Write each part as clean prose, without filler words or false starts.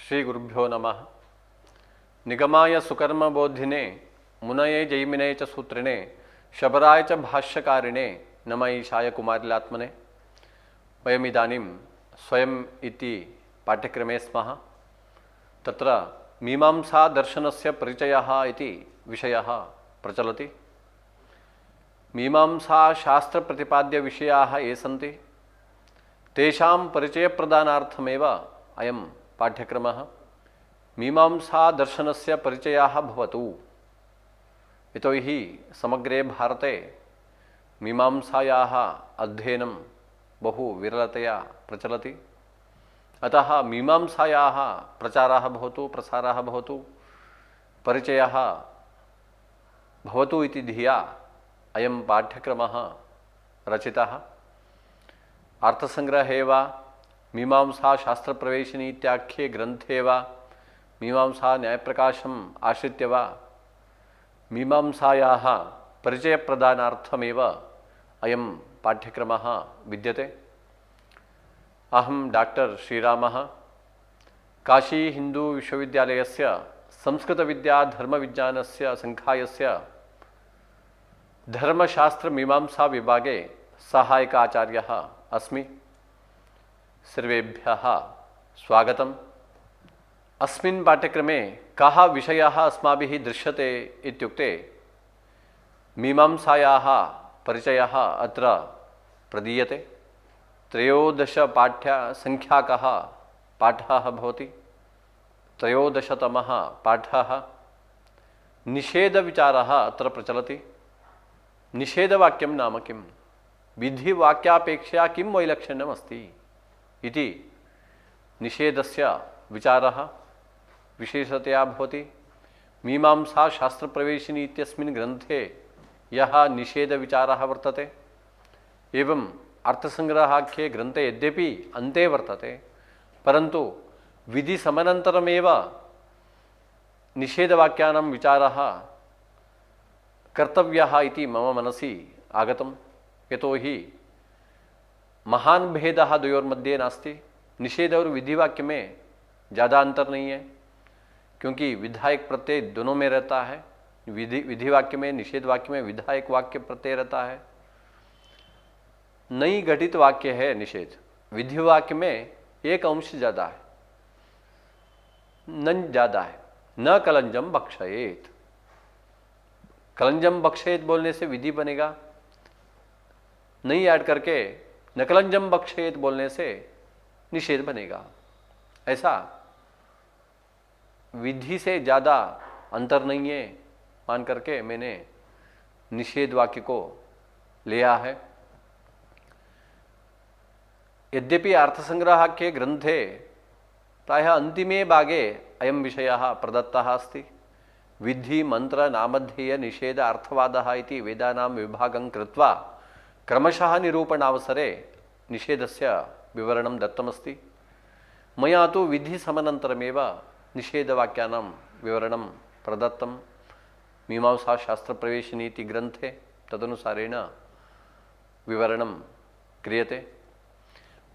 श्री गुरुभ्यो नमः। निगमाय सुकर्म बोधिने मुनये जैमिने च सूत्रिणे शबराय च भाष्यकारिणे नम ईशाय कुमारिलात्मने। वयमिदानीं स्वयम् इति पाठ्यक्रमे स्मः। तत्र मीमांसा दर्शनस्य परिचयः इति विषयः प्रचलति। मीमांसा शास्त्र प्रतिपाद्य विषयाः ये सन्ति तेषां परिचयप्रदानार्थमेव अयं पाठ्यक्रमः। मीमांसा दर्शनस्य परिचयः भवतु। यतोहि समग्रे भारते मीमांसायाः अध्ययनं बहु विरलतया प्रचलति। अतः मीमांसायाः प्रचारः भवतु, प्रसारः भवतु, परिचयः भवतु इति धिया अयं पाठ्यक्रमः रचितः। अर्थसंग्रहे वा मीमांसा शास्त्रप्रवेशिनी इत्याख्ये ग्रन्थे वा मीमांसा न्यायप्रकाशम् आश्रित्य वा मीमांसायाः परिचयप्रदानार्थमेव अयं पाठ्यक्रमः विद्यते। अहं डॉक्टर श्रीरामः काशी हिंदू विश्वविद्यालयस्य संस्कृतविद्या धर्मविज्ञानस्य संकायस्य धर्मशास्त्र मीमांसा विभागे सहायक आचार्यः अस्मि। सर्वेभ्यः स्वागतम्। अस्मिन् पाठ्यक्रमे कः विषयः अस्माभिः दृश्यते इत्युक्ते मीमांसायाः परिचयः अत्र प्रदीयते। 13 पाठ्यसङ्ख्याकः पाठः भवति। 13तमः पाठः निषेधविचारः अत्र प्रचलति। निषेधवाक्यं नाम किं, विधिवाक्यापेक्षया किं वैलक्षण्यम् अस्ति इति निषेधस्य विचारः विशेषतया भवति। मीमांसा शास्त्रप्रवेशिनी इत्यस्मिन् ग्रन्थे यः निषेधविचारः वर्तते एवं अर्थसंग्रहाख्ये ग्रन्थे यद्यपि अन्ते वर्तते परन्तु विधिसमनन्तरमेव निषेधवाक्यानां विचारः कर्तव्यः इति मम मनसि आगतम्। यतोहि महान भेदः द्वयोर्मध्ये नास्ति। निषेध और विधिवाक्य में ज़्यादा अंतर नहीं है, क्योंकि विधायक प्रत्यय दोनों में रहता है। विधिवाक्य में, निषेध वाक्य में विधायक वाक्य प्रत्यय रहता है। नई घटित वाक्य है निषेध। विधिवाक्य में एक अंश ज़्यादा है, न ज़्यादा है। न कलंजम बक्षयेत, कलंजम बक्षयेत बोलने से विधि बनेगा, नहीं ऐड करके नकलंजम बक्षयेत बोलने से निषेध बनेगा। ऐसा विधि से ज़्यादा अंतर नहीं है मान करके मैंने निषेध वाक्य को लिया है। यद्यपि अर्थसंग्रह के ग्रंथे प्रायः अन्तिमे भागे अयं विषयः प्रदत्तः अस्ति। विधि मंत्र नामध्येय निषेध अर्थवादः इति वेदानां विभागं कृत्वा क्रमशः निरूपणावसरे निषेधस्य विवरणं दत्तमस्ति। मया तु विधिसमनन्तरमेव निषेधवाक्यानां विवरणं प्रदत्तं मीमांसा शास्त्रप्रवेशिनी इति ग्रन्थे। तदनुसारेण विवरणं क्रियते।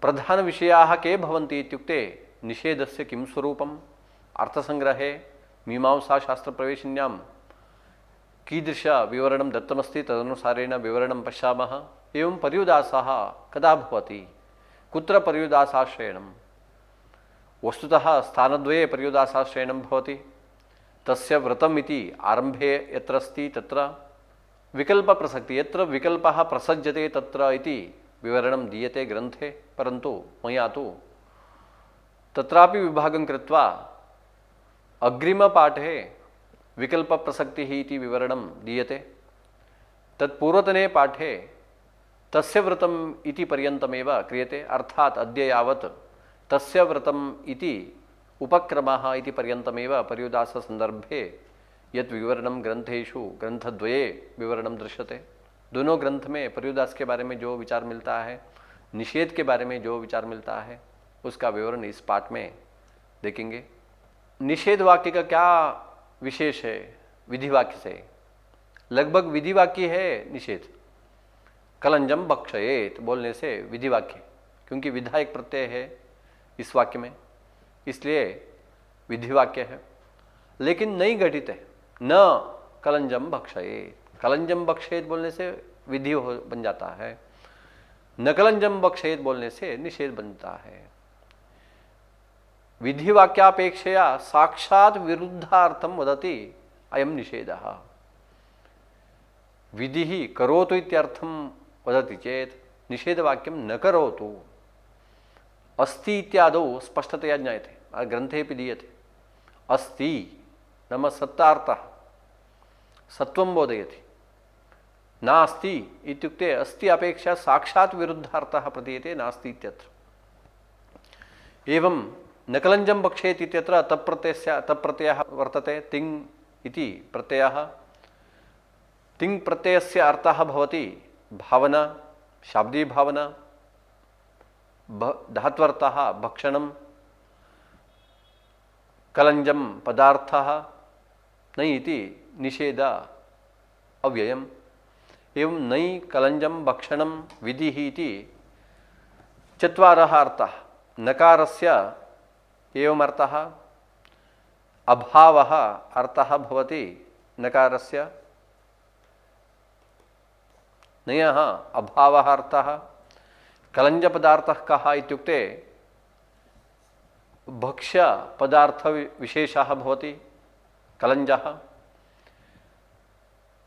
प्रधानविषयाः के भवन्ति इत्युक्ते निषेधस्य किं स्वरूपम्, अर्थसंग्रहे मीमांसा शास्त्रप्रवेशिन्यां कीदृशविवरणं दत्तमस्ति तदनुसारेण विवरणं पश्यामः। एवं पर्युदासः कदा भवति, कुत्र पर्युदासाश्रयणं। वस्तुतः स्थानद्वये पर्युदासाश्रयणं भवति। तस्य व्रतम् इति आरम्भे यत्र अस्ति तत्र विकल्पप्रसक्ति, यत्र विकल्पः प्रसज्यते तत्र इति विवरणं दीयते ग्रन्थे। परन्तु मया तु तत्रापि विभागं कृत्वा अग्रिमपाठे विकल्पप्रसक्तिः इति विवरणं दीयते। तत्पूर्वतने पाठे तस्य व्रतम् इति पर्यन्तमेव क्रियते। अर्थात् अद्य यावत् तस्य व्रतम् इति उपक्रमः इति पर्यन्तमेव पर्युदाससन्दर्भे यत् विवरणं ग्रंथेषु ग्रंथद्वये विवरणं दृश्यते। दोनों ग्रंथ में पर्युदास के बारे में जो विचार मिलता है, निषेध के बारे में जो विचार मिलता है, उसका विवरण इस पाठ में देखेंगे। निषेध वाक्य का क्या विशेष है विधि वाक्य से? लगभग विधि वाक्य है निषेध। कलंजम बक्षयेत बोलने से विधि वाक्य, क्योंकि विधायक प्रत्यय है इस वाक्य में, इसलिए विधिवाक्य है, लेकिन नहीं घटित है। न कलंजम भक्षयेत, कलंजम भक्षयेत बोलने से विधि बन जाता है, न कलंजम भक्षयेत बोलने से निषेध बनता है। विधिवाक्यापेक्षया साक्षात विरुद्धार्थम वदति अयम निषेधः। विधि करोतु इत्यर्थम वदति चेत निषेधवाक्यम न करोतु अस्ति इत्यादौ स्पष्टतया ज्ञायते, ग्रंथेऽपि दीयते। अस्ति नाम सत्तार्थः, सत्वं बोधयति। नास्ति इत्युक्ते अस्ति अपेक्षा साक्षात् विरुद्धार्थः प्रतीयते, नास्ति इत्यत्र। एवं न कलंजम भक्षेत इत्यत्र तप्रत्ययः वर्तते, तिङ् इति प्रत्ययः। तिङ् प्रत्ययस्य अर्थः भवति भावना, शाब्दी भावना, धात्वर्थः भक्षणं, कलंजम पदार्थः नहि इति निषेध अव्ययम्। एवं नहि कलंजम भक्षणं विधिः इति चत्वारः अर्थः। नकारस्य एवम् अर्थः, अभावः अर्थः भवति नकारस्य, नयः अभावः अर्थः। कलंज पदार्थः कः इत्युक्ते भक्ष्य पदार्थ विशेषः भवति कलंजः।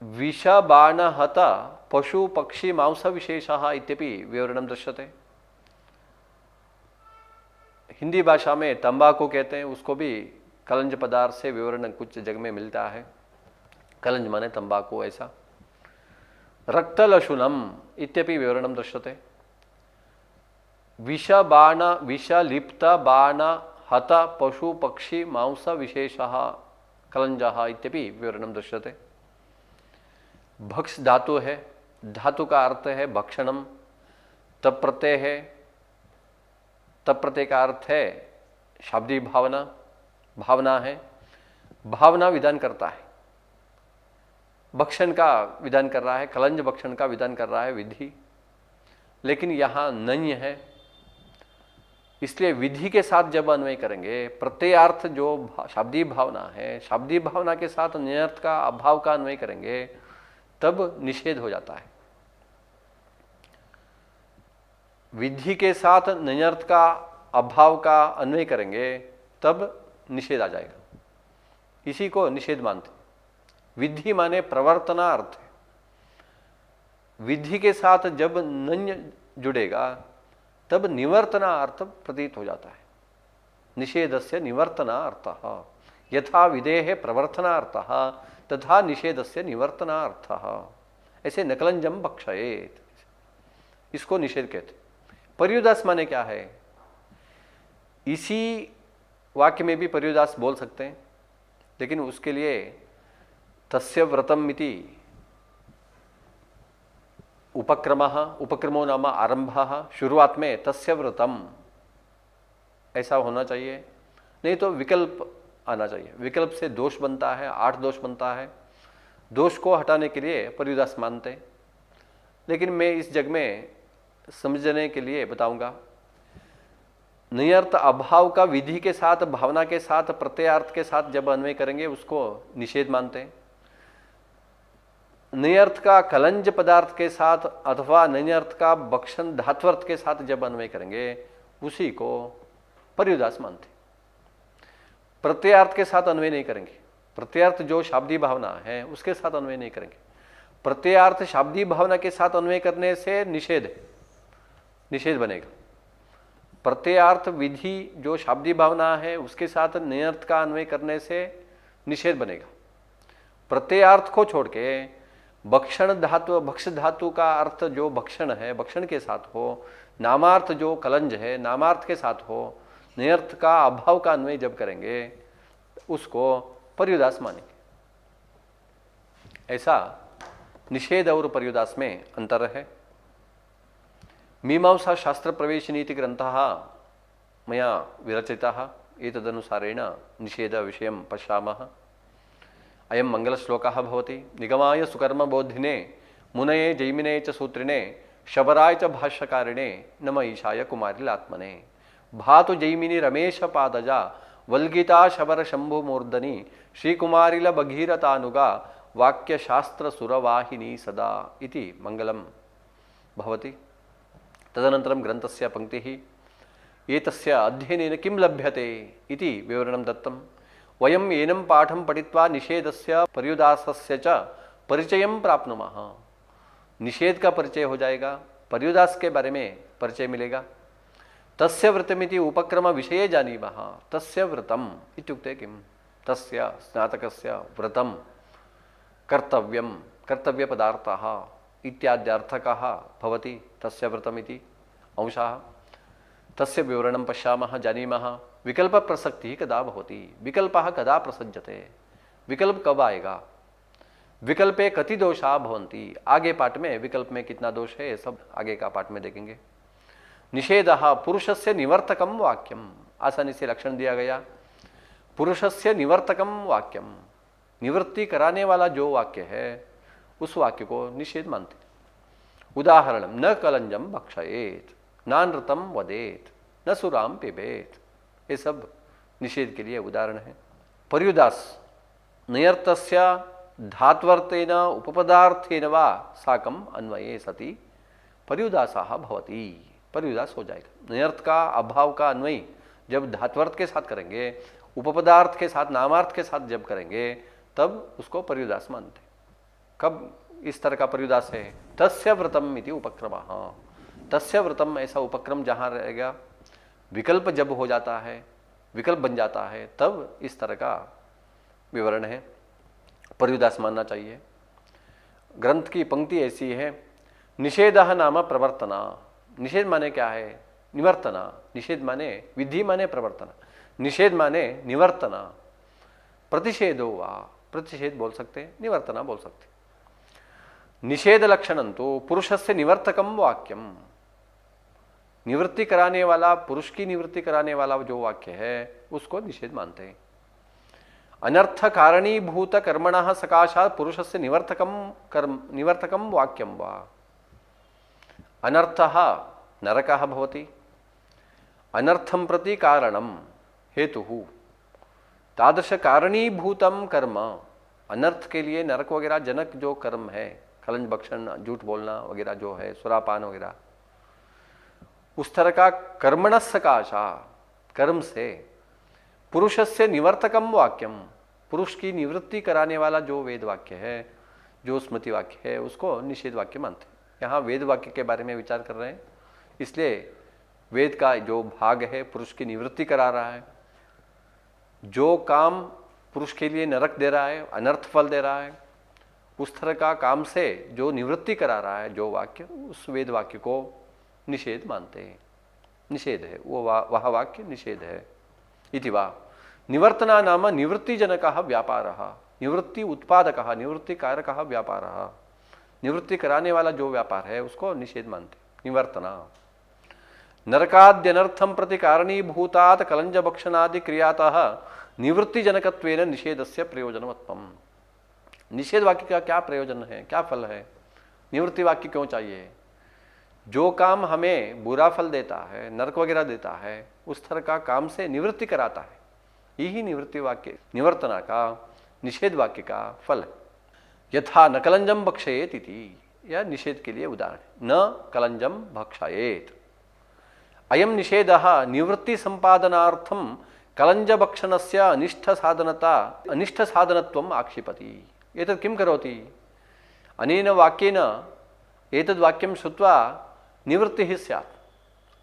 विषबाणहत पशु पक्षी मांस विशेषः इत्यपि विवरणं दृश्यते। हिंदी भाषा में तंबाकू कहते हैं, उसको भी कलंज पदार्थ से विवरण कुछ जगह में मिलता है। कलंज माने तंबाकू ऐसा। रक्तलशुनम इत्यपि विवरणं दृश्यते। विषबाण विषलिप्त बाण हत पशु पक्षी मांस विशेषः कलंजः इत्यपि विवरणं दृश्यते। भक्ष धातु है, धातु का अर्थ है भक्षणम। तप प्रत्यय है, तप प्रत्यय का अर्थ है शाब्दी भावना, भावना है। भावना विधान करता है, भक्षण का विधान कर रहा है, कलंज भक्षण का विधान कर रहा है विधि, लेकिन यहां नहीं है। इसलिए विधि के साथ जब अन्वय करेंगे, प्रत्ययार्थ जो शाब्दी भावना है, शाब्दी भावना के साथ न्यर्थ का अभाव का अन्वय करेंगे, तब निषेध हो जाता है। विधि के साथ नयर्थ का अभाव का अन्वय करेंगे, तब निषेध आ जाएगा। इसी को निषेध मानते। विधि माने प्रवर्तनार्थ है। विधि के साथ जब नञ जुड़ेगा, तब निवर्तना अर्थ प्रतीत हो जाता है। निषेधस्य निवर्तना अर्थः यथा विधेः प्रवर्तना अर्थः तथा निषेधस्य निवर्तना अर्थः। ऐसे नकलंजम भक्षयेत, इसको निषेध कहते। पर्युदास माने क्या है? इसी वाक्य में भी पर्युदास बोल सकते हैं, लेकिन उसके लिए तस्य व्रतम इति उपक्रमः, उपक्रमो नाम आरंभः, शुरुआत में तस्य व्रतम ऐसा होना चाहिए, नहीं तो विकल्प आना चाहिए। विकल्प से दोष बनता है, 8 दोष बनता है। दोष को हटाने के लिए पर्युदास मानते, लेकिन मैं इस जग में समझने के लिए बताऊंगा। नयर्थ अभाव का विधि के साथ, भावना के साथ, प्रत्ययार्थ के साथ जब अन्वय करेंगे, उसको निषेध मानते हैं। नयर्थ का कलंज पदार्थ के साथ अथवा नयर्थ का भक्षण धात्वर्थ के साथ जब अन्वय करेंगे, उसी को पर्युदास मानते। प्रत्ययार्थ के साथ अन्वय नहीं करेंगे। प्रत्ययार्थ जो शाब्दी भावना है, उसके साथ अन्वय नहीं करेंगे। प्रत्ययार्थ शाब्दी भावना के साथ अन्वय करने से निषेध है, निषेध बनेगा। प्रत्ययार्थ विधि जो शाब्दी भावना है, उसके साथ नयर्थ का अन्वय करने से निषेध बनेगा। प्रत्ययार्थ को छोड़ के भक्षण धातु, भक्ष धातु का अर्थ जो भक्षण है, भक्षण के साथ हो, नामार्थ जो कलंज है, नामार्थ के साथ हो, नयर्थ का अभाव का अन्वय जब करेंगे, उसको पर्युदास मानेंगे। ऐसा निषेध और पर्युदास में अंतर है। मीमांसा शास्त्र प्रवेश नीति ग्रंथः मया विरचितः, एतदनुसारेण निषेध विषयं पश्यामः। अयं मंगलश्लोकः भवति। निगमाय सुकर्म बोधिने मुनये जैमिने च सूत्रिणे शबराय च भाष्यकारिणे नम ईशाय कुमारिलात्मने। भातु जैमिनी रमेश पादजा वल्गिता शबर शंभु मूर्धनि श्रीकुमारिल भगीरथानुगा वाक्य शास्त्र सुरवाहिनी सदा इति मंगलम भवति। तदनन्तरं ग्रंथस्य पंक्तिः एतस्य अध्ययनेन किं लभ्यते इति विवरणं दत्तं। वयम् एनं पाठं पठित्वा निषेधस्य पर्युदासस्य च परिचयं प्राप्नुमः। निषेध का परिचय हो जाएगा, पर्युदास के बारे में परिचय मिलेगा। तस्य व्रतमिति उपक्रम विषये जानीमः। तस्य व्रतम् इत्युक्ते किं? तस्य स्नातकस्य व्रतं कर्तव्यं, कर्तव्यपदार्थः इत्याद्यर्थकः भवति तस्य व्रतमिति अंशः। तस्य विवरणं पश्यामः, जानीमः। विकल्प प्रसक्तिः कदा भवति? विकल्पः कदा प्रसज्यते? विकल्प कब आएगा? विकल्पे कति दोषा भवन्ति? आगे पाठ में विकल्प में कितना दोष है सब आगे का पाठ में देखेंगे। निषेधः पुरुषस्य निवर्तकम वाक्यम, आसानी से लक्षण दिया गया। पुरुषस्य निवर्तकम वाक्यम, निवृत्ति कराने वाला जो वाक्य है उस वाक्य को निषेध मानते। उदाहरण, न कलंजम भक्षयेत, नानृतम वदेत, न सुराम पिबेत, ये सब निषेध के लिए उदाहरण है। पर्युदास नयर्थस्य धात्वर्थेन उपपदार्थेन वा साकम अन्वये सति पर्युदासः भवति, पर्युदास हो जाएगा। नयर्थ का अभाव का अन्वय जब धात्वर्थ के साथ करेंगे, उपपदार्थ के साथ, नामार्थ के साथ जब करेंगे तब उसको पर्युदास मानते। कब इस तरह का पर्युदास है? तस्य व्रतम इति उपक्रमः, तस्य व्रतम ऐसा उपक्रम जहाँ रहेगा, विकल्प जब हो जाता है, विकल्प बन जाता है, तब इस तरह का विवरण है, पर्युदास मानना चाहिए। ग्रंथ की पंक्ति ऐसी है, निषेधः नाम प्रवर्तना। निषेध माने क्या है? निवर्तना। निषेध माने विधि माने प्रवर्तना, निषेध माने निवर्तना। प्रतिषेधो वा, प्रतिषेध बोल सकते, निवर्तना बोल सकते। निषेध लक्षणं तो पुरुषस्य निवर्तकम वाक्यम, निवृत्ति कराने वाला, पुरुष की निवृत्ति कराने वाला जो वाक्य है उसको निषेध मानते हैं। अनर्थ कारणीभूत कर्मणः सकाशात् पुरुषस्य निवर्तकम वाक्यम वा। अनर्थः नरकः भवति, अनर्थं प्रति कारणं हेतुः, तादृश कारणीभूतम कर्म, अनर्थ के लिए नरक वगैरह जनक जो कर्म है, कलंज भक्षण, झूठ बोलना वगैरह जो है, सुरापान वगैरह, उस तरह का कर्मण सकाशा, कर्म से पुरुषस्य निवर्तकम वाक्यम, पुरुष की निवृत्ति कराने वाला जो वेद वाक्य है, जो स्मृति वाक्य है, उसको निषेध वाक्य मानते हैं। यहाँ वेद वाक्य के बारे में विचार कर रहे हैं, इसलिए वेद का जो भाग है पुरुष की निवृत्ति करा रहा है, जो काम पुरुष के लिए नरक दे रहा है, अनर्थ फल दे रहा है, उस तरह का काम से जो निवृत्ति करा रहा है जो वाक्य, उस वेद वाक्य को निषेध मानते हैं। निषेध है वो, वह वाक्य निषेध है। इति वा निवर्तना नाम निवृत्तिजनकः व्यापारः, निवृत्ति उत्पादकः, निवृत्ति कारकः व्यापारः, निवृत्ति कराने वाला जो व्यापार है उसको निषेध मानते। निवर्तना नरकाद्यनर्थं प्रति कारणीभूतात् कलंज भक्षणादि क्रियातः निवृत्तिजनकत्वेन निषेधस्य प्रयोजनवत्वम्। निषेध वाक्य का क्या प्रयोजन है, क्या फल है? निवृत्ति वाक्य क्यों चाहिए? जो काम हमें बुरा फल देता है, नरक वगैरह देता है, उस तरह का काम से निवृत्ति कराता है, यही निवृत्ति वाक्य, निवर्तना का, निषेध वाक्य का फल है। यथा न कलंजम भक्षयेत इति, यह निषेध के लिए उदाहरण है। न कलंजम भक्षयेत, अयम निषेधः निवृत्ति संपादनार्थम कलंज भक्षणस्य अनिष्ट साधनत्वम् आक्षिपति। एतत् किं करोति? अनेन वाक्येन एतद् वाक्यं श्रुत्वा निवृत्तिः स्यात्,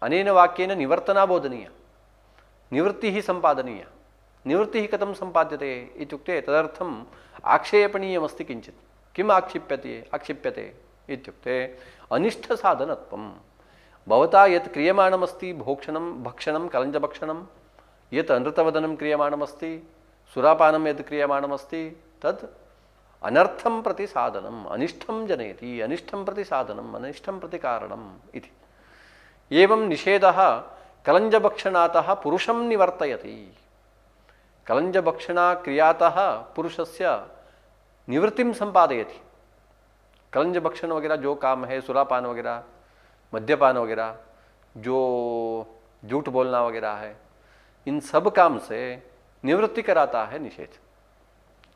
अनेन वाक्येन निवर्तना बोधनीया, निवृत्तिः संपादनीया। निवृत्तिः कथं सम्पाद्यते इत्युक्ते तदर्थम् आक्षेपणीयमस्ति किञ्चित्। किम् आक्षिप्यते इत्युक्ते अनिष्ट साधनत्वं। भवता यत् क्रियमाणमस्ति, भक्षणं कलंजभक्षणं, यत् अनृतवदनं क्रियमाणमस्ति, सुरापानं यत् क्रियमाणमस्ति, तत् अनर्थं प्रति साधनम्, अनिष्टं जनयति, अनिष्टं प्रति साधनम्, अनिष्टं प्रति कारणम् इति। एवं निषेधः कलंजभक्षणातः पुरुषं निवर्तयति। कलंजभक्षणा क्रियातः पुरुषस्य निवृत्तिं संपादयति। कलंजभक्षण वगैरह जो काम है, सुरापान वगैरह, मद्यपान वगैरह, जो झूठ बोलना वगैरह है, इन सब काम से निवृत्ति कराता है निषेध,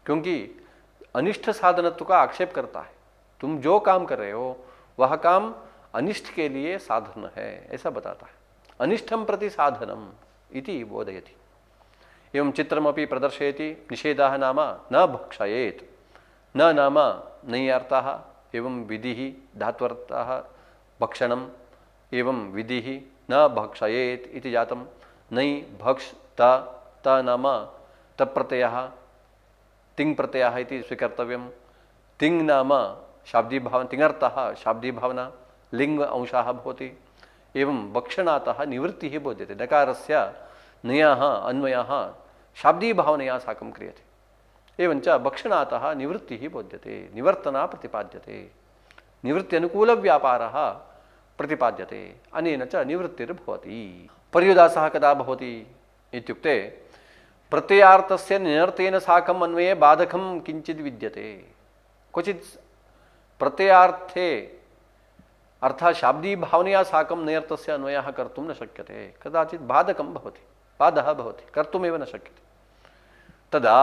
क्योंकि अनिष्ट साधनत्व का आक्षेप करता है। तुम जो काम कर रहे हो वह काम अनिष्ट के लिए साधन है, ऐसा बताता है। अनिष्टम प्रति साधनम इति बोधयति। एवं चित्रमपि प्रदर्शयति। निषेधः नाम न भक्षयेत्, न नाम नैयार्थः, एवं विधिः धात्वर्थः भक्षणम्, एवं विधिः न भक्षयेत् इति जातं। नै भक्ष त नाम तप्रत्ययः तिङ् प्रत्ययः इति स्वीकर्तव्यं। तिङ् नाम शाब्दी भावना, तिङर्थः शाब्दी भावना, लिंग अंशः भवति। एवं भक्षणातः निवृत्तिः बोध्यते। नकारस्य नयः अन्वयः शाब्दी भावनया साकं क्रियते। एवञ्च भक्षणातः निवृत्तिः बोध्यते, निवर्तना प्रतिपाद्यते, निवृत्त्यनुकूलव्यापारः प्रतिपाद्यते, अनेन च निवृत्तिर्भवति। पर्युदासः कदा भवति इत्युक्ते प्रत्ययार्थस्य निरर्थेन साकम् अन्वये बाधकं किञ्चित् विद्यते। क्वचित् प्रत्ययार्थे अर्थात् शाब्दी भावनया साकं निरर्थस्य अन्वयः कर्तुं न शक्यते, कदाचित् बाधकं भवति, बाधः भवति, कर्तुमेव न शक्यते। तदा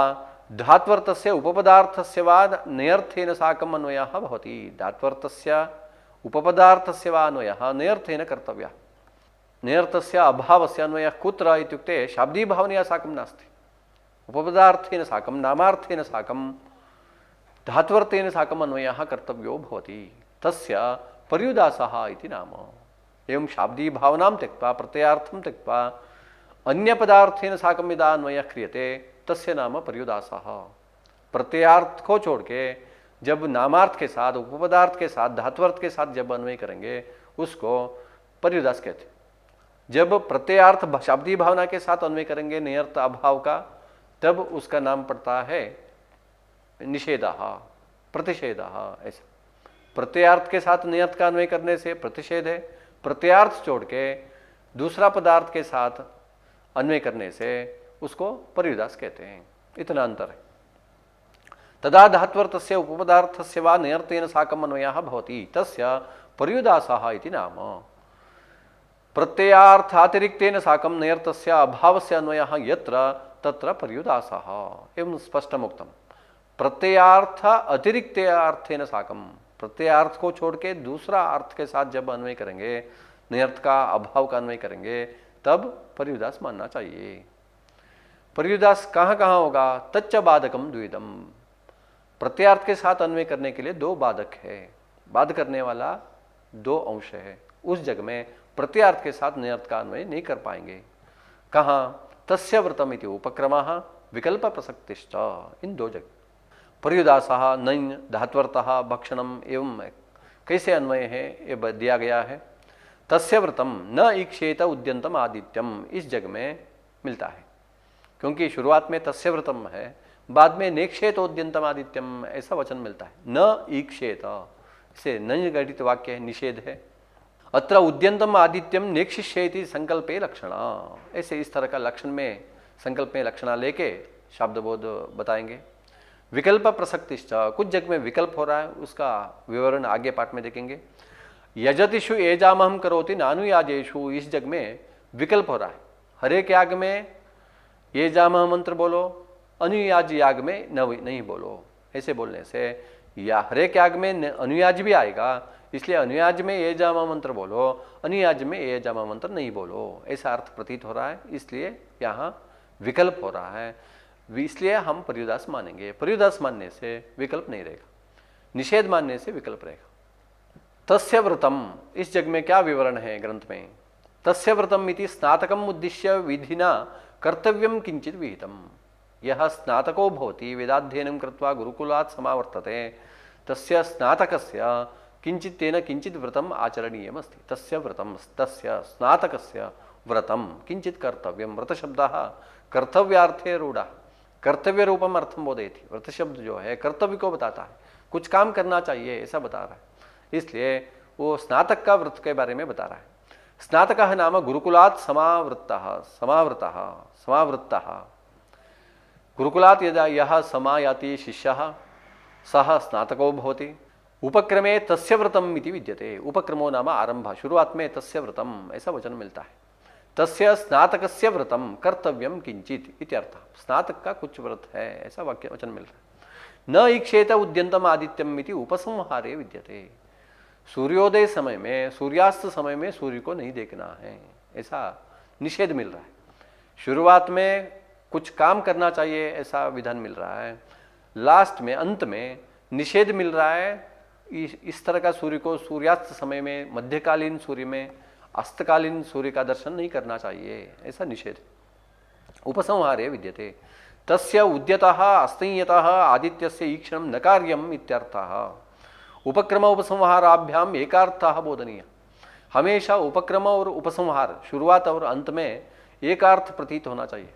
धात्वर्थस्य उपपदार्थस्य वा निरर्थेन साकम् अन्वयः भवति। धात्वर्थस्य उपपदार्थस्य वा अन्वयः निरर्थेन कर्तव्यः। निरर्थस्य अभावस्य अन्वयः कुत्र इत्युक्ते शाब्दी भावनया साकं नास्ति। उपपदार्थेन साकं, नामार्थेन साकं, धात्वर्थेन साकम् अन्वयः कर्तव्यो भवति। तस्य पर्युदासः इति नाम। एवं शाब्दी भावनां त्यक्त्वा प्रत्ययार्थं त्यक्त्वा अन्यपदार्थेन साकं यदा अन्वयः क्रियते तस्य नाम पर्युदासः। प्रत्ययार्थ को छोड़ के जब नामार्थ के साथ, उपपदार्थ के साथ, धात्वर्थ के साथ जब अन्वय करेंगे उसको पर्युदास कहते हैं। जब प्रत्ययार्थ शाब्दी भावना के साथ अन्वय करेंगे नियर्थ अभाव का, तब उसका नाम पड़ता है निषेधः, प्रतिषेधः। ऐसा प्रत्ययार्थ के साथ नियर्थ का अन्वय करने से प्रतिषेध है, प्रत्ययार्थ छोड़ के दूसरा पदार्थ के साथ अन्वय करने से उसको पर्युदास कहते हैं। इतना अंतर है। तदा धात्वर्थस्य उपपदार्थस्य वा नियर्थेन साकम् अन्वयः भवति, तस्य पर्युदासः इति नाम। प्रत्ययार्थातिरिक्तेन साकं नियर्थस्य अभावस्य अन्वयः यत्र तत्र पर्युदासः। एवं स्पष्टमुक्तम्। प्रत्ययार्थ अतिरिक्त अर्थेन साकं, प्रत्ययार्थ को छोड़ के दूसरा अर्थ के साथ जब अन्वय करेंगे, नियर्थ का अभाव का अन्वय करेंगे, तब पर्युदास मानना चाहिए। पर्युदास कहाँ कहाँ होगा? तच्च बाधकम द्विदम। प्रत्यार्थ के साथ अन्वय करने के लिए दो बाधक है, बाध करने वाला दो अंश है। उस जगह में प्रत्यार्थ के साथ नियर्थ का अन्वय नहीं कर पाएंगे। कहाँ? तस्य व्रतम इति उपक्रमः विकल्प प्रसक्तिश्च। इन दो जगह पर्युदासः नञ् धात्वर्थः भक्षणम एवं कैसे अन्वय है ये दिया गया है। तस्य व्रतम न ईक्षेत उद्यंतम आदित्यम इस जग में मिलता है, क्योंकि शुरुआत में तस्य व्रतम है, बाद में नेक्षेत उद्यंतम आदित्यम ऐसा वचन मिलता है। न ईक्षेत इसे नञ् घटित वाक्य है, निषेध है। अत्र उद्यंतम आदित्यम नेक्षिष्येति संकल्पे लक्षण, ऐसे इस तरह का लक्षण में संकल्प में लक्षणा लेके शब्दबोध बताएंगे। विकल्प प्रसक्तिश्च, कुछ जगह में विकल्प हो रहा है, उसका विवरण आगे पाठ में देखेंगे। यजतिषु एजामहम करोति नानुयाजेषु, इस जग में विकल्प हो रहा है। हरेक याग में ये जामह मंत्र बोलो, अनुयाज याग में नहीं बोलो। ऐसे बोलने से या हरेक याग में अनुयाज भी आएगा, इसलिए अनुयाज में ये जामा मंत्र बोलो, अनुयाज में ये जामा मंत्र नहीं बोलो, ऐसा अर्थ प्रतीत हो रहा है। इसलिए यहाँ विकल्प हो रहा है, इसलिए हम पर्युदास मानेंगे। पर्युदास मानने से विकल्प नहीं रहेगा, निषेध मानने से विकल्प रहेगा। तस्य व्रतम, इस जग में क्या विवरण है ग्रंथ में? तस्य व्रतम इति स्नातकम उद्दिश्य विधिना कर्तव्यम किंचित विहितम। यह स्नातको भवति वेदाध्ययनं कृत्वा गुरुकुलात् समावर्तते, तस्य स्नातकस्य किंचित तेन किंचित व्रतम आचरणीयम अस्ति। तस्य व्रतम, तस्य स्नातकस्य व्रतम किंचित कर्तव्यम। व्रत शब्दः कर्तव्यार्थे रूढ़, कर्तव्य रूपम अर्थम बोधयति। व्रत शब्द जो है कर्तव्य को बताता है, कुछ काम करना चाहिए ऐसा बता रहा है, इसलिए वो स्नातक का व्रत के बारे में बता रहा है। स्नातकः नाम गुरुकुलात् समावृत्तः, गुरुकुलात् यदा यः समायाति शिष्यः सः स्नातको भवति। उपक्रमे तस्य व्रतम इति विद्यते। उपक्रमो नाम आरंभ, शुरुआत में तस्य व्रतम ऐसा वचन मिलता है। तस्य स्नातकस्य व्रतम कर्तव्यम किंचित इत्यर्थः। स्नातक का कुछ व्रत है, ऐसा वाक्य वचन मिल रहा है। न ईक्षेत उद्यंतम आदित्यम इति उपसंहारे विद्यते। सूर्योदय समय में, सूर्यास्त समय में सूर्य को नहीं देखना है, ऐसा निषेध मिल रहा है। शुरुआत में कुछ काम करना चाहिए, ऐसा विधान मिल रहा है। लास्ट में, अंत में निषेध मिल रहा है। इस तरह का सूर्य को सूर्यास्त समय में, मध्यकालीन सूर्य में, अस्तकालीन सूर्य का दर्शन नहीं करना चाहिए, ऐसा निषेध। उपसंहारे विद्यते तस्य उद्यतः अस्तंयतः आदित्यस्य ईक्षणं न कार्यम इत्यर्थः। उपक्रम उपसंहाराभ्याम एकार्थः बोधनीय। हमेशा उपक्रम और उपसंहार, शुरुआत और अंत में एकार्थ प्रतीत होना चाहिए,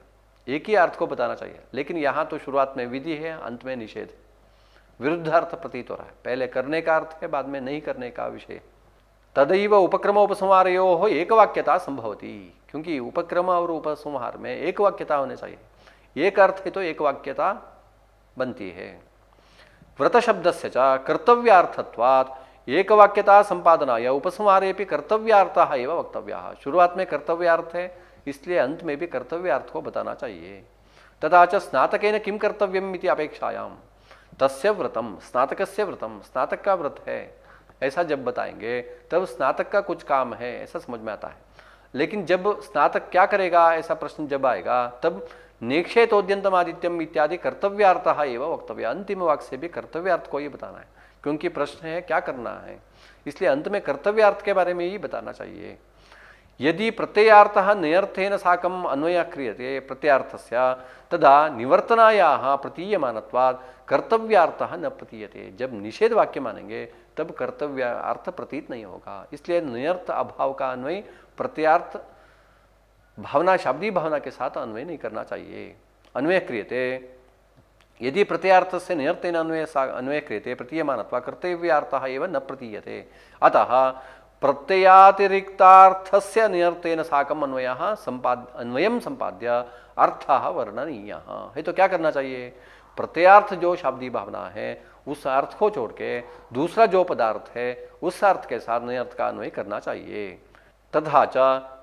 एक ही अर्थ को बताना चाहिए। लेकिन यहाँ तो शुरुआत में विधि है, अंत में निषेध है, विरुद्धार्थ प्रतीत हो रहा है। पहले करने का अर्थ है, बाद में नहीं करने का विषय। तदैव उपक्रम उपसंहारयोः एकवाक्यता संभवती, क्योंकि उपक्रम और उपसंहार में एक वाक्यता होनी चाहिए। एक अर्थ है तो एक वाक्यता बनती है। व्रत शब्दस्य च कर्तव्यार्थत्वात् एक वाक्यता संपादनाय उपसंहारेपि कर्तव्यार्थः एव वक्तव्यः। शुरुआत में कर्तव्यार्थ है, इसलिए अंत में भी कर्तव्यार्थ को बताना चाहिए। तथा च स्नातकेन किं कर्तव्यम् इति अपेक्षायाम तस्य व्रतम, स्नातकस्य व्रतम, स्नातक का व्रत है, ऐसा जब बताएंगे तब स्नातक का कुछ काम है, ऐसा समझ में आता है। लेकिन जब स्नातक क्या करेगा, ऐसा प्रश्न जब आएगा, तब नेक्षेतोद्यंतम आदित्यम इत्यादि कर्तव्यार्थः एव वक्तव्य। अंतिम वाक्य से भी कर्तव्यार्थ को ही बताना है, क्योंकि प्रश्न है क्या करना है, इसलिए अंत में कर्तव्यार्थ के बारे में ही बताना चाहिए। यदि प्रत्ययार्थः नियर्थेन साकम् अन्वयः क्रियते प्रत्ययार्थस्य तदा निवर्तनायाः प्रतीयमानत्वात् कर्तव्यार्थः न प्रतीयते। जब निषेध वाक्य मानेंगे तब कर्तव्य अर्थ प्रतीत नहीं होगा, इसलिए नियर्थ अभाव का अन्वय प्रत्ययार्थ भावना, शाब्दी भावना के साथ अन्वय नहीं करना चाहिए। अन्वय क्रियते यदि प्रत्ययार्थ से नियर्थेन अन्वय क्रियते प्रतीयमानत्वात् कर्तव्यार्थः एव न प्रतीयते। अतः प्रत्ययातिरिक्तार्थस्य नियर्थेन साकम् अन्वयं संपाद्य अर्थः वर्णनीयः है। तो क्या करना चाहिए, प्रत्ययार्थ जो शाब्दी भावना है उस अर्थ को छोड़ के दूसरा जो पदार्थ है उस अर्थ के साथ नियर्थ का अन्वय करना चाहिए। तथा च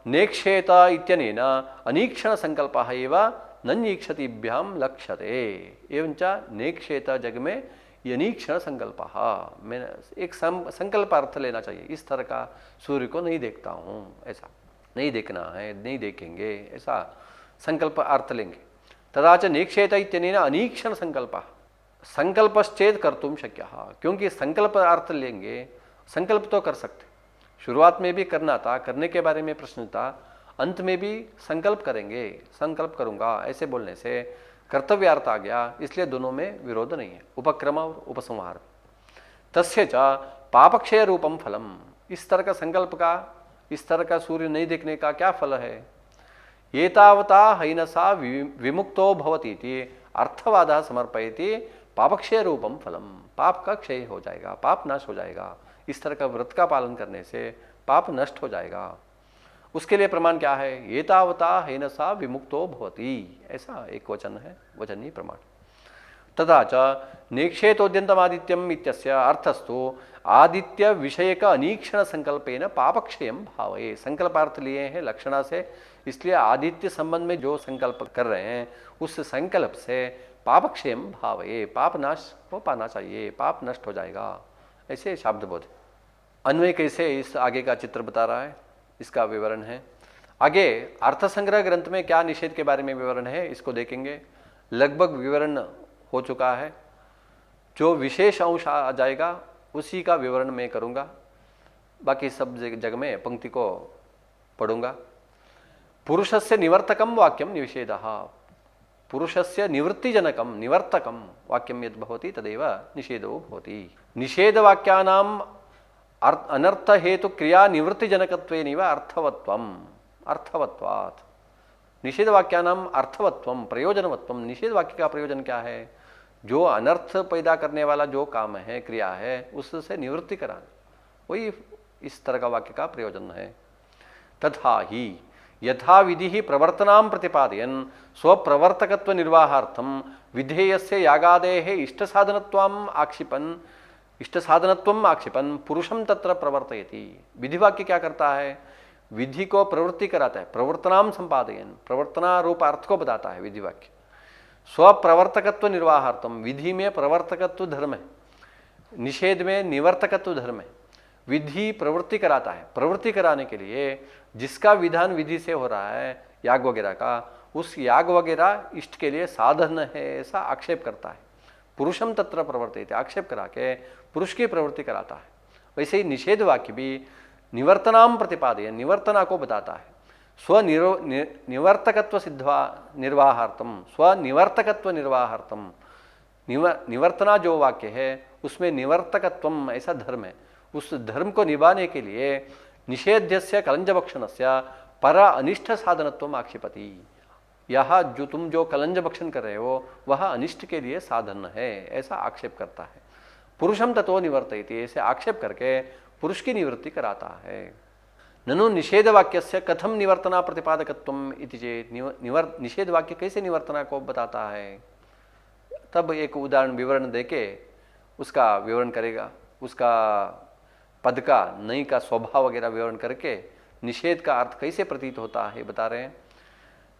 नेक्षेत इत्यनेन अनीक्षण संकल्पः एव नन्वीक्षतिभ्याम लक्ष्यते। एवं च नेक्षेत जग में ये अनीक्षण संकल्पः, मैं एक संकल्प अर्थ लेना चाहिए। इस तरह का सूर्य को नहीं देखता हूँ, ऐसा नहीं देखना है, नहीं देखेंगे, ऐसा संकल्प अर्थ लेंगे। तथा च नेक्षेत इत्यनेन अनीक्षण संकल्पः संकल्पश्चेत कर्तुम शक्यः, क्योंकि संकल्प अर्थ लेंगे, संकल्प तो कर सकते, शुरुआत में भी करना था, करने के बारे में प्रश्न था, अंत में भी संकल्प करेंगे, संकल्प करूंगा, ऐसे बोलने से कर्तव्यार्थ आ गया, इसलिए दोनों में विरोध नहीं है, उपक्रम और उपसंहार। तस्य च पापक्षय रूपम फलम, इस तरह का संकल्प का, इस तरह का सूर्य नहीं देखने का क्या फल है। एतावता हैनसा विमुक्तो भवति इति अर्थवादः समर्पयति पापक्षय रूपम फलम, पाप का क्षय हो जाएगा, पाप नाश हो जाएगा। इस तरह का व्रत का पालन करने से पाप नष्ट हो जाएगा। उसके लिए प्रमाण क्या है, एतावता हैनसा विमुक्तो भवति, ऐसा एक वचन है, वचनीय प्रमाण। तथा च नेक्षेतोद्यंतमादित्यम इत्यस्य अर्थस्तु आदित्य विषयक अनीक्षण संकल्पेन पापक्षयम भावये। संकल्पार्थ लिए हैं लक्षणा से, इसलिए आदित्य संबंध में जो संकल्प कर रहे हैं उस संकल्प से पापक्षयम भावये, पाप नाश को पाना चाहिए, पाप नष्ट हो जाएगा, ऐसे शब्द बोध। अन्वय कैसे, इस आगे का चित्र बता रहा है, इसका विवरण है आगे। अर्थ संग्रह ग्रंथ में क्या निषेध के बारे में विवरण है इसको देखेंगे। लगभग विवरण हो चुका है, जो विशेष अंश आ जाएगा उसी का विवरण मैं करूंगा, बाकी सब जगह में पंक्ति को पढ़ूंगा। पुरुषस्य निवर्तकम वाक्यम निषेधः, पुरुषस्य निवृत्तिजनकम निवर्तकम वाक्यम यद् भवति तदेव निषेधो भवति। निषेधवाक्यानाम अनर्थ हेतु क्रिया निवृत्तिजनकत्वेनैव अर्थवत्वम अर्थवत्वात्। निषेध वाक्यानाम अर्थवत्वम प्रयोजनवत्वम, निषेध वाक्य का प्रयोजन क्या है, जो अनर्थ पैदा करने वाला जो काम है, क्रिया है, उससे निवृत्ति कराना, वही इस तरह का वाक्य का प्रयोजन है। तथा ही यथा विधि ही प्रवर्तनां प्रतिपादयन् स्वप्रवर्तकत्व निर्वाहार्थम विधेयस्य यागादेः इष्टसाधनत्वम् आक्षिपन् पुरुषम तत्र प्रवर्तयति। विधिवाक्य क्या करता है, विधि को प्रवृत्ति कराता है, प्रवर्तनाम संपादयन, प्रवर्तना रूप अर्थ को बताता है विधि वाक्य। स्वप्रवर्तकत्व निर्वाहार्थम, विधि में प्रवर्तकत्व धर्म है, निषेध में निवर्तकत्व धर्म है। विधि प्रवृत्ति कराता है, प्रवृत्ति कराने के लिए जिसका विधान विधि से हो रहा है याग वगैरह का, उस याग वगैरह इष्ट के लिए साधन है, ऐसा आक्षेप करता है। पुरुषम तत्र प्रवर्तित, आक्षेप करा के पुरुष की प्रवृत्ति कराता है। वैसे ही निषेध वाक्य भी निवर्तनाम प्रतिपादय, निवर्तना को बताता है। निवर्तकत्व सिद्धा निर्वाहार्थम, स्वनिवर्तकत्व निर्वाहार्थम, निवर्तना जो वाक्य है उसमें निवर्तकत्वम ऐसा धर्म है, उस धर्म को निभाने के लिए निषेध्यस्य कलंजभक्षणस्य पर अनिष्ट साधनत्वम आक्षेपति। यह जो कलंज भक्षण कर रहे हो वह अनिष्ट के लिए साधन है, ऐसा आक्षेप करता है। पुरुषम ततो निवर्तयति, ऐसे आक्षेप करके पुरुष की निवृत्ति कराता है। ननु निषेध वाक्यस्य कथम निवर्तना प्रतिपादकत्वम इति चेत, निषेध वाक्य कैसे निवर्तना को बताता है, तब एक उदाहरण विवरण देके उसका विवरण करेगा, उसका पद का नई का स्वभाव वगैरह विवरण करके निषेध का अर्थ कैसे प्रतीत होता है बता रहे हैं।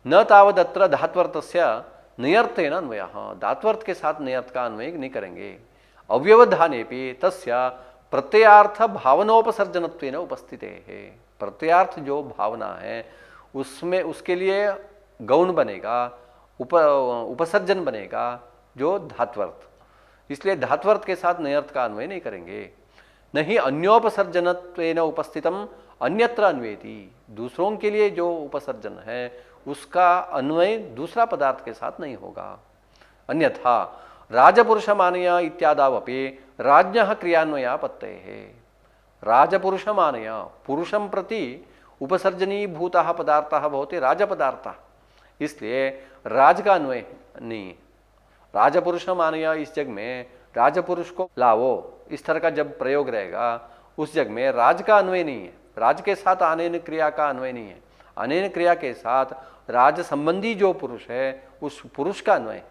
न तावदत्र धात्वर्थस्य नयर्थेन अन्वय, धात्वर्थ के साथ नयर्थ का अन्वय नहीं करेंगे। अव्यवधानेपि तस्य प्रत्ययार्थ भावनोपसर्जनत्वेन उपस्थिते है, प्रत्ययार्थ जो भावना है उसमें उसके लिए गौण बनेगा, उपसर्जन बनेगा जो धात्वर्थ, इसलिए धात्वर्थ के साथ नयर्थ का अन्वय नहीं करेंगे। नहीं अन्योपसर्जनत्वेन उपस्थितम अन्यत्र अन्वेति, दूसरों के लिए जो उपसर्जन है उसका अन्वय दूसरा पदार्थ के साथ नहीं होगा। अन्यथा राजपुरुषमानया इत्यादावपि राज्ञः क्रियान्वया पत्तेः, राजपुरुषमानया पुरुषं प्रति उपसर्जनीभूतः पदार्थः भवति राजपदार्थः, इसलिए राज का अन्वय नहीं है। राजपुरुषमानया इस जग में राजपुरुष को लाओ, इस तरह का जब प्रयोग रहेगा उस जग में राज का अन्वय नहीं है, राज के साथ अनेन क्रिया का अन्वय नहीं है। अनेन क्रिया के साथ राज संबंधी जो पुरुष है उस पुरुष का अन्वय है,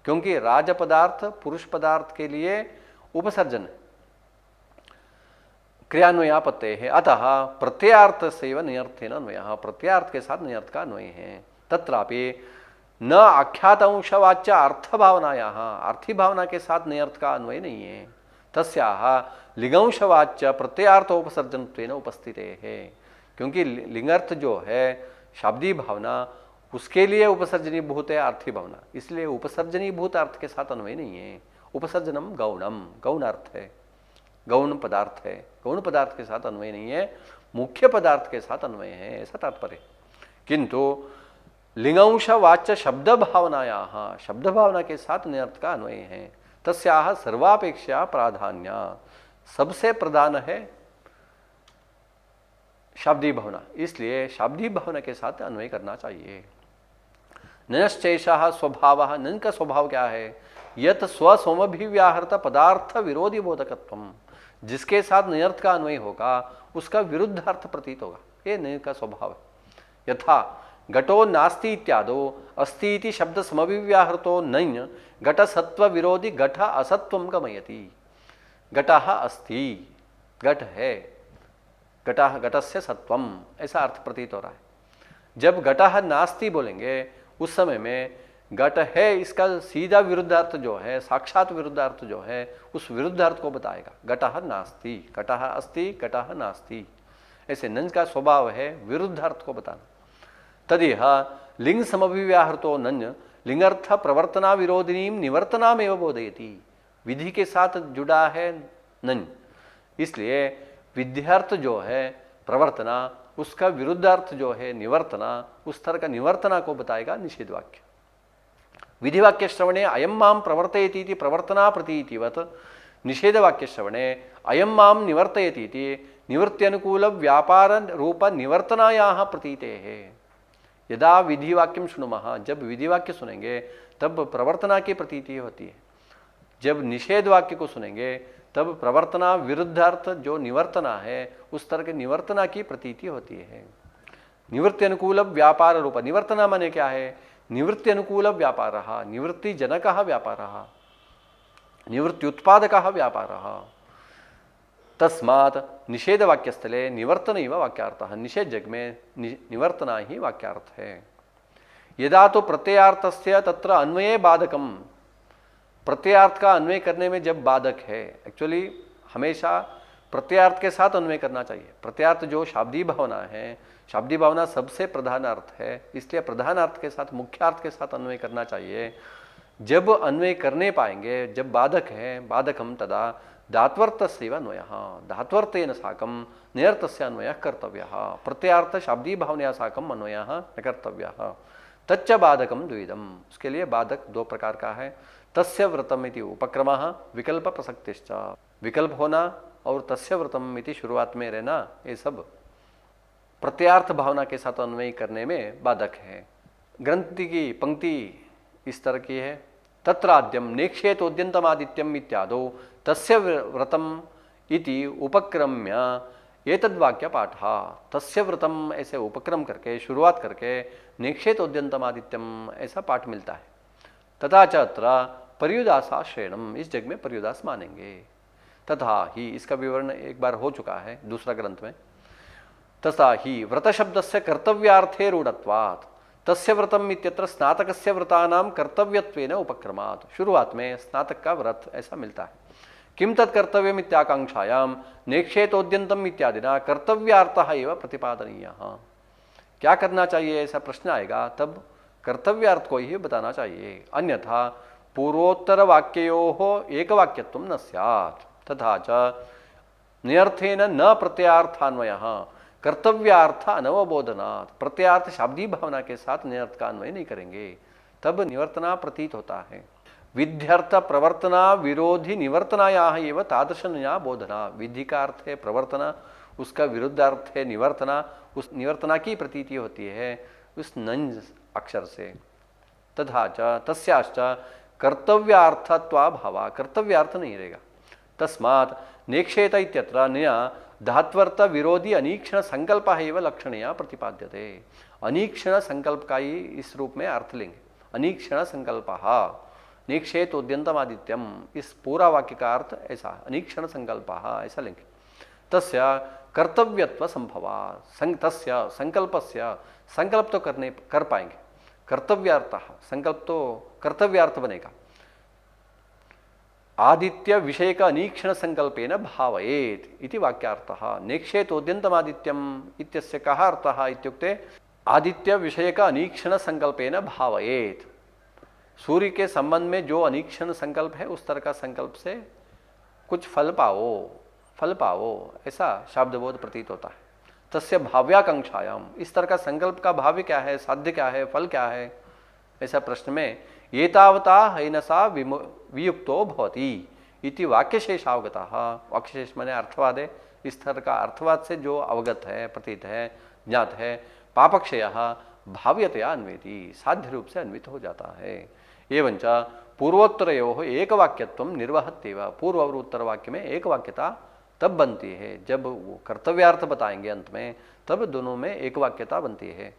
क्योंकि राज पदार्थ पुरुष पदार्थ के लिए उपसर्जन है, क्रियान्वयापत्ते है। अतः प्रत्ययार्थ से नियर्थेन अन्वय, प्रत्ययार्थ के साथ नियर्थ का अन्वय है। तत्रापि न आख्यात अंशवाच्य अर्थ भावनाया, अर्थी भावना के साथ नियर्थ का अन्वय नहीं है। तस्याह लिंगंशवाच्य प्रत्ययार्थोपसर्जनत्वेन उपस्थित है, क्योंकि लिंगार्थ जो है शाब्दी भावना उसके लिए उपसर्जनी भूत है अर्थी भावना, इसलिए उपसर्जनी भूत अर्थ के साथ अन्वय नहीं है। उपसर्जनम गौणम, गौण अर्थ है, गौण पदार्थ है, गौण पदार्थ के साथ अन्वय नहीं है, मुख्य पदार्थ के साथ अन्वय है, ऐसा तात्पर्य। किंतु लिंगांश वाच्य शब्द भावनाया, शब्द भावना के साथ नियर्थ का अन्वय है। तस्याह सर्वापेक्षा प्राधान्य, सबसे प्रधान है शाब्दी भावना, इसलिए शाब्दी भावना के साथ अन्वय करना चाहिए। नश्चैषः स्वभावः, नन का स्वभाव क्या है, यत स्वसोमभिव्याहृत पदार्थ विरोधी बोधकत्वम, जिसके साथ नियर्थ का अन्वय होगा उसका विरुद्ध अर्थ प्रतीत होगा, ये नन का स्वभाव है। यथा घटो नास्ति इत्यादो अस्ति इति शब्द समभिव्याहृतो नञ् घट सत्व विरोधी घट असत्वम गमयति। घटः अस्ति, घट है, घटः घटस्य सत्वम, ऐसा अर्थ प्रतीत हो रहा है। जब घटः नास्ति बोलेंगे उस समय में घट है इसका सीधा विरुद्धार्थ जो है, साक्षात विरुद्धार्थ जो है, उस विरुद्धार्थ को बताएगा। घटः नास्ति, घटः अस्ति, घटः नास्ति, ऐसे नंज का स्वभाव है विरुद्धार्थ को बताना। तदिह लिंग समभिव्याहृतो नंज लिंगर्थ प्रवर्तना विरोधिनी निवर्तनामेव बोधयति, विधि के साथ जुड़ा है नंज, इसलिए विध्यर्थ जो है प्रवर्तना, उसका विरुद्धार्थ जो है निवर्तना, उस तरह का निवर्तना को बताएगा निषेध वाक्य। विधि वाक्य श्रवणे अयम माम प्रवर्तयति इति प्रवर्तना प्रतीतिवत निषेध वाक्य श्रवणे अयम माम निवर्तयति इति निवृत्ति अनुकूल व्यापार रूप निवर्तनायाः प्रतीतेः। यदा विधि वाक्यम शृणुमः, जब विधि वाक्य सुनेंगे तब प्रवर्तना की प्रतीति होती है। जब निषेध वाक्य को सुनेंगे तब प्रवर्तना विरुद्धार्थ जो निवर्तना है उस तरह के निवर्तना की प्रतीति होती है। निवृत्ति अनुकूल व्यापार रूप, निवर्तना माने क्या है, निवृत्ति अनुकूल व्यापार, निवृत्ति जनक व्यापार, निवृत्ति उत्पादक व्यापार, तस्मात् निषेध वाक्यस्थले निवर्तन इव वाक्यार्थः। निषेध जग में निवर्तना ही वाक्यार्थ है। यदा तो प्रत्ययार्थस्य तत्र अन्वये बाधकम, प्रत्ययार्थ का अन्वय करने में जब बाधक है, एक्चुअली हमेशा प्रत्ययार्थ के साथ अन्वय करना चाहिए। प्रत्ययार्थ जो शाब्दी भावना है, शाब्दी भावना सबसे प्रधान अर्थ है, इसलिए प्रधान अर्थ के साथ मुख्यार्थ के साथ अन्वय करना चाहिए। जब अन्वय करने पाएंगे, जब बाधक है, बाधकम तदा धात्वर्थस्यैव अन्वयः, धात्वर्थेन साकं निरर्थस्य अन्वयः कर्तव्यः, प्रत्ययार्थ शाब्दी भावनया साकं अन्वयः न कर्तव्यः। तच्च बाधकम द्विविधम, उसके लिए बाधक दो प्रकार का है। तस्य व्रतम इति उपक्रमः विकल्प प्रसक्तिश्च, विकल्प होना और तस्य व्रतम इति शुरुआत में रहना, ये सब प्रत्यार्थ भावना के साथ अन्वय करने में बाधक है। ग्रंथ की पंक्ति इस तरह की है, तत्राद्यम नेक्षेतोद्यन्तमादित्यम इत्यादो तस्य व्रतम इति उपक्रम्य एतद्वाक्य पाठा। तस्य व्रतम ऐसे उपक्रम करके शुरुआत करके नेक्षेतोद्यन्तमादित्यम ऐसा पाठ मिलता है। तथा च अत्र पर्युदासाश्रयणम, इस जग में पर्युदास मानेंगे। तथा ही, इसका विवरण एक बार हो चुका है दूसरा ग्रंथ में। तथा ही व्रत शब्द से कर्तव्यार्थे रूढ़त्वात्, तस्य व्रतम इत्यत्र स्नातकस्य व्रतानां कर्तव्यत्वेन उपक्रमात्, शुरुआत में स्नातक का व्रत ऐसा मिलता है। किम तत्कर्तव्यम इत्याकांक्षायां नेक्षेतोद्यन्तम इत्यादिना कर्तव्यार्थः एव प्रतिपादनीयः। क्या करना चाहिए ऐसा प्रश्न आएगा, तब कर्तव्यार्थ को ही बताना चाहिए, अन्यथा पूर्वोत्तर वाक्ययोः एकवाक्यत्वं न स्यात्। तथा च नियर्थेन न प्रत्ययार्थान्वयः कर्तव्यार्थ अनवबोधनात्, प्रत्ययार्थ शाब्दी भावना के साथ नियर्थ का अन्वय नहीं करेंगे, तब निवर्तना प्रतीत होता है। विध्यर्थ प्रवर्तना विरोधी निवर्तनायाः एव तादृशन्या बोधना, विधि का अर्थ है प्रवर्तना, उसका विरुद्ध अर्थ है निवर्तना, उस निवर्तना की प्रतीति होती है उस नंज अक्षर से। तथा च तस्याश्च कर्तव्यार्थत्वाभावा, कर्तव्यार्थ नहीं रहेगा। तस्मात् नेक्षेत इत्यत्र नया धात्वर्थ विरोधी अनीक्षण संकल्प एव लक्षणया प्रतिपाद्यते। अनीक्षण संकल्प का ही इस रूप में अर्थ लेंगे, अनीक्षण संकल्पः नेक्षेतोद्यन्तमादित्यम, इस पूरा वाक्य का अर्थ ऐसा, अनीक्षण संकल्पः ऐसा लेंगे। तस्य कर्तव्यत्व संभवा, तस्य संकल्पस्य, संकल्प तो कर पाएंगे, कर्तव्यार्थः, संकल्प तो कर्तव्यार्थ बनेगा। आदित्य विषयक अनीक्षण संकल्पेन भावयेत् इति वाक्यार्थः। नेक्षेतोद्यन्तमादित्यम इत्यस्य कः अर्थः इत्युक्ते आदित्य विषयक अनीक्षण संकल्पेन भावयेत्, सूर्य के संबंध में जो अनीक्षण संकल्प है उस तरह का संकल्प से कुछ फल पाओ ऐसा शाब्दबोध प्रतीत होता है। तस्य भाव्याकांक्षायाम, इस तरह का संकल्प का भाव्य क्या है, साध्य क्या है, फल क्या है, ऐसा प्रश्न में एतावता हैनसा वियुक्तो भवति इति वाक्यशेषावगतः, वाक्यशेष माने अर्थवाद है, इस तरह का अर्थवाद से जो अवगत है, प्रतीत है, ज्ञात है, पापक्षयः भाव्यतया अन्वेति, साध्य रूप से अन्वित हो जाता है। एवंच पूर्वोत्तरयोः एक वाक्यत्वं निर्वहत्येव, पूर्व और उत्तर वाक्य में एक वाक्यता तब बनती है जब वो कर्तव्यार्थ बताएंगे अंत में, तब दोनों में एक वाक्यता बनती है।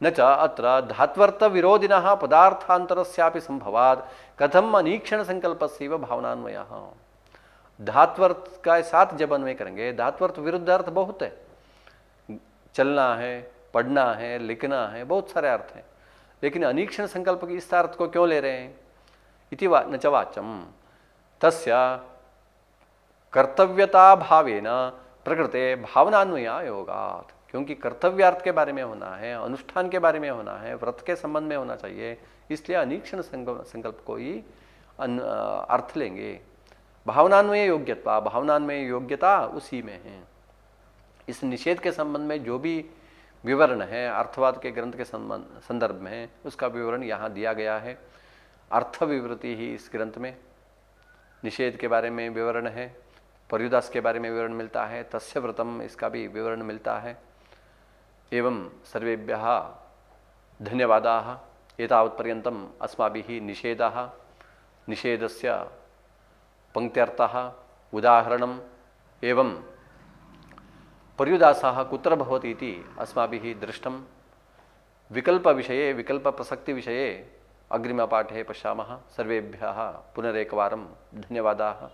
न च अत्र धात्वर्थ विरोधिनः पदार्थान्तरस्यापि संभवात् कथम अनीक्षण संकल्पस्यैव भावनान्वयः। धात्वर्थ का साथ जब अन्वय करेंगे, धात्वर्थ विरुद्ध अर्थ बहुत है, चलना है, पढ़ना है, लिखना है, बहुत सारे अर्थ हैं, लेकिन अनीक्षण संकल्प की इस अर्थ को क्यों ले रहे हैं। इति न च वाच्यम तस्य कर्तव्यता भावेन प्रकृते भावनान्वया योगात्, क्योंकि कर्तव्यार्थ के बारे में होना है, अनुष्ठान के बारे में होना है, व्रत के संबंध में होना चाहिए, इसलिए अनीक्षण संकल्प को ही अर्थ लेंगे। भावनान्वय योग्यता, भावनान्वय योग्यता उसी में है। इस निषेध के संबंध में जो भी विवरण है अर्थवाद के ग्रंथ के संदर्भ में, उसका विवरण यहाँ दिया गया है। अर्थ विवृति ही इस ग्रंथ में निषेध के बारे में विवरण है, पर्युदास के बारे में विवरण मिलता है, तस्य व्रतम इसका भी विवरण मिलता है। एवं सर्वेभ्यः धन्यवादाः। एतावत्पर्यन्तम् अस्माभिः निषेधः, निषेधस्य पंक्त्यर्थः, उदाहरणम् एवं पर्युदासः कुत्र भवति इति अस्माभिः दृष्टं। विकल्पविषये, विकल्पप्रसक्तिविषये अग्रिमपाठे पश्यामः। सर्वेभ्यः पुनरेकवारं धन्यवादाः।